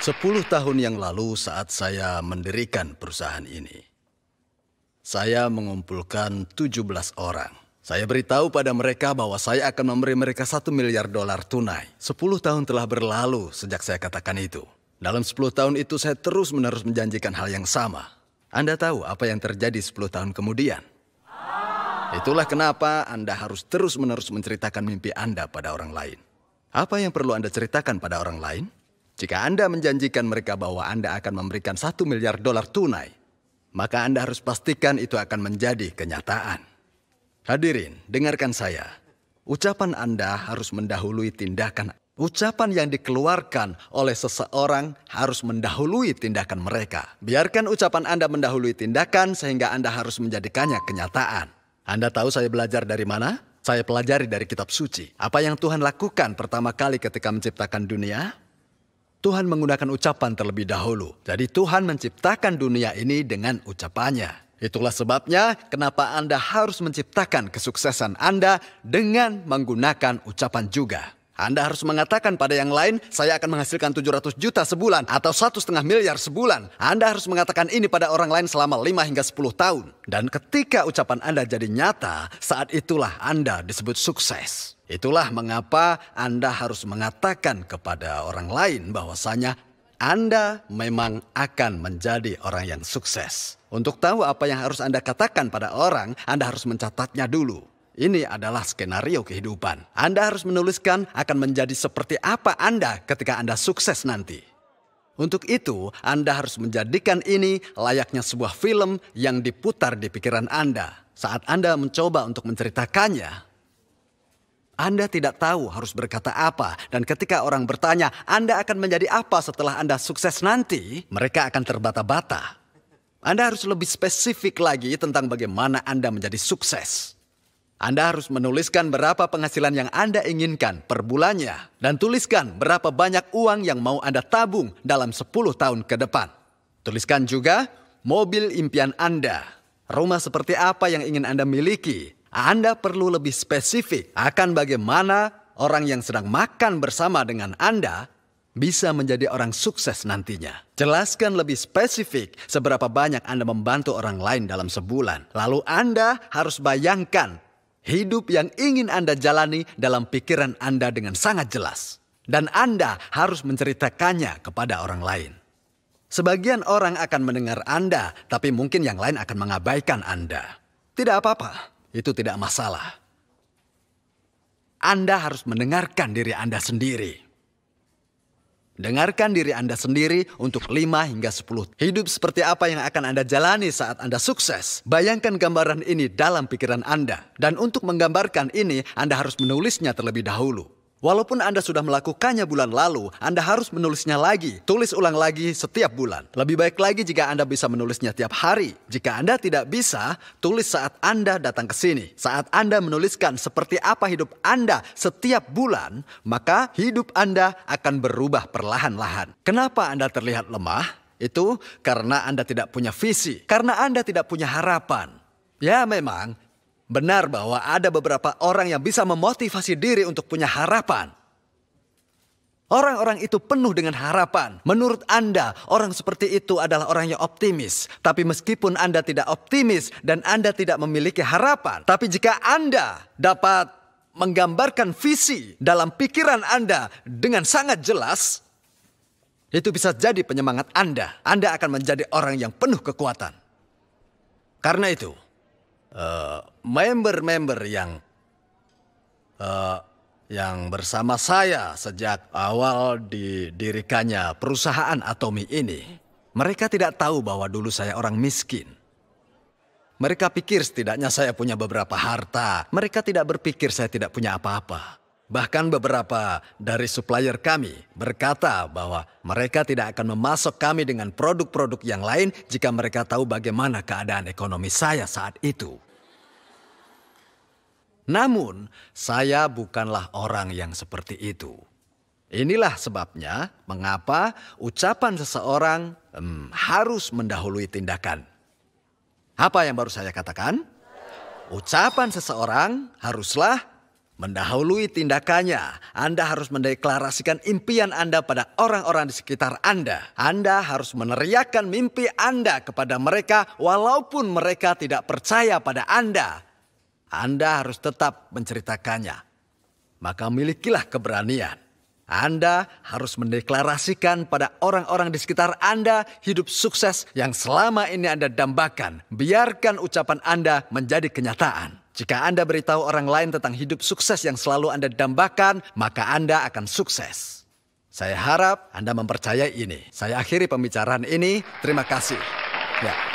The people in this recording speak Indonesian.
10 tahun yang lalu saat saya mendirikan perusahaan ini, saya mengumpulkan 17 orang. Saya beritahu pada mereka bahwa saya akan memberi mereka $1 miliar tunai. 10 tahun telah berlalu sejak saya katakan itu. Dalam 10 tahun itu saya terus-menerus menjanjikan hal yang sama. Anda tahu apa yang terjadi 10 tahun kemudian? Itulah kenapa Anda harus terus-menerus menceritakan mimpi Anda pada orang lain. Apa yang perlu Anda ceritakan pada orang lain? Jika Anda menjanjikan mereka bahwa Anda akan memberikan $1 miliar tunai, maka Anda harus pastikan itu akan menjadi kenyataan. Hadirin, dengarkan saya. Ucapan Anda harus mendahului tindakan. Ucapan yang dikeluarkan oleh seseorang harus mendahului tindakan mereka. Biarkan ucapan Anda mendahului tindakan sehingga Anda harus menjadikannya kenyataan. Anda tahu saya belajar dari mana? Saya pelajari dari kitab suci. Apa yang Tuhan lakukan pertama kali ketika menciptakan dunia? Tuhan menggunakan ucapan terlebih dahulu. Jadi Tuhan menciptakan dunia ini dengan ucapannya. Itulah sebabnya kenapa Anda harus menciptakan kesuksesan Anda dengan menggunakan ucapan juga. Anda harus mengatakan pada yang lain, saya akan menghasilkan 700 juta sebulan atau 1,5 miliar sebulan. Anda harus mengatakan ini pada orang lain selama 5 hingga 10 tahun. Dan ketika ucapan Anda jadi nyata, saat itulah Anda disebut sukses. Itulah mengapa Anda harus mengatakan kepada orang lain bahwasanya Anda memang akan menjadi orang yang sukses. Untuk tahu apa yang harus Anda katakan pada orang, Anda harus mencatatnya dulu. Ini adalah skenario kehidupan. Anda harus menuliskan akan menjadi seperti apa Anda ketika Anda sukses nanti. Untuk itu, Anda harus menjadikan ini layaknya sebuah film yang diputar di pikiran Anda. Saat Anda mencoba untuk menceritakannya, Anda tidak tahu harus berkata apa. Dan ketika orang bertanya, Anda akan menjadi apa setelah Anda sukses nanti, mereka akan terbata-bata. Anda harus lebih spesifik lagi tentang bagaimana Anda menjadi sukses. Anda harus menuliskan berapa penghasilan yang Anda inginkan per bulannya. Dan tuliskan berapa banyak uang yang mau Anda tabung dalam 10 tahun ke depan. Tuliskan juga mobil impian Anda. Rumah seperti apa yang ingin Anda miliki. Anda perlu lebih spesifik akan bagaimana orang yang sedang makan bersama dengan Anda bisa menjadi orang sukses nantinya. Jelaskan lebih spesifik seberapa banyak Anda membantu orang lain dalam sebulan. Lalu Anda harus bayangkan hidup yang ingin Anda jalani dalam pikiran Anda dengan sangat jelas. Dan Anda harus menceritakannya kepada orang lain. Sebagian orang akan mendengar Anda, tapi mungkin yang lain akan mengabaikan Anda. Tidak apa-apa, itu tidak masalah. Anda harus mendengarkan diri Anda sendiri. Dengarkan diri Anda sendiri untuk 5 hingga 10. Hidup seperti apa yang akan Anda jalani saat Anda sukses. Bayangkan gambaran ini dalam pikiran Anda. Dan untuk menggambarkan ini, Anda harus menulisnya terlebih dahulu. Walaupun Anda sudah melakukannya bulan lalu, Anda harus menulisnya lagi. Tulis ulang lagi setiap bulan. Lebih baik lagi jika Anda bisa menulisnya tiap hari. Jika Anda tidak bisa, tulis saat Anda datang ke sini. Saat Anda menuliskan seperti apa hidup Anda setiap bulan, maka hidup Anda akan berubah perlahan-lahan. Kenapa Anda terlihat lemah? Itu karena Anda tidak punya visi. Karena Anda tidak punya harapan. Ya memang, benar bahwa ada beberapa orang yang bisa memotivasi diri untuk punya harapan. Orang-orang itu penuh dengan harapan. Menurut Anda, orang seperti itu adalah orang yang optimis. Tapi meskipun Anda tidak optimis dan Anda tidak memiliki harapan, tapi jika Anda dapat menggambarkan visi dalam pikiran Anda dengan sangat jelas, itu bisa jadi penyemangat Anda. Anda akan menjadi orang yang penuh kekuatan. Karena itu, member-member yang bersama saya sejak awal didirikannya perusahaan Atomi ini, mereka tidak tahu bahwa dulu saya orang miskin. Mereka pikir setidaknya saya punya beberapa harta. Mereka tidak berpikir saya tidak punya apa-apa. Bahkan beberapa dari supplier kami berkata bahwa mereka tidak akan memasok kami dengan produk-produk yang lain jika mereka tahu bagaimana keadaan ekonomi saya saat itu. Namun, saya bukanlah orang yang seperti itu. Inilah sebabnya mengapa ucapan seseorang harus mendahului tindakan. Apa yang baru saya katakan? Ucapan seseorang haruslah mendahului tindakannya. Anda harus mendeklarasikan impian Anda pada orang-orang di sekitar Anda. Anda harus meneriakkan mimpi Anda kepada mereka walaupun mereka tidak percaya pada Anda. Anda harus tetap menceritakannya. Maka milikilah keberanian. Anda harus mendeklarasikan pada orang-orang di sekitar Anda hidup sukses yang selama ini Anda dambakan. Biarkan ucapan Anda menjadi kenyataan. Jika Anda beritahu orang lain tentang hidup sukses yang selalu Anda dambakan, maka Anda akan sukses. Saya harap Anda mempercayai ini. Saya akhiri pembicaraan ini. Terima kasih. Ya.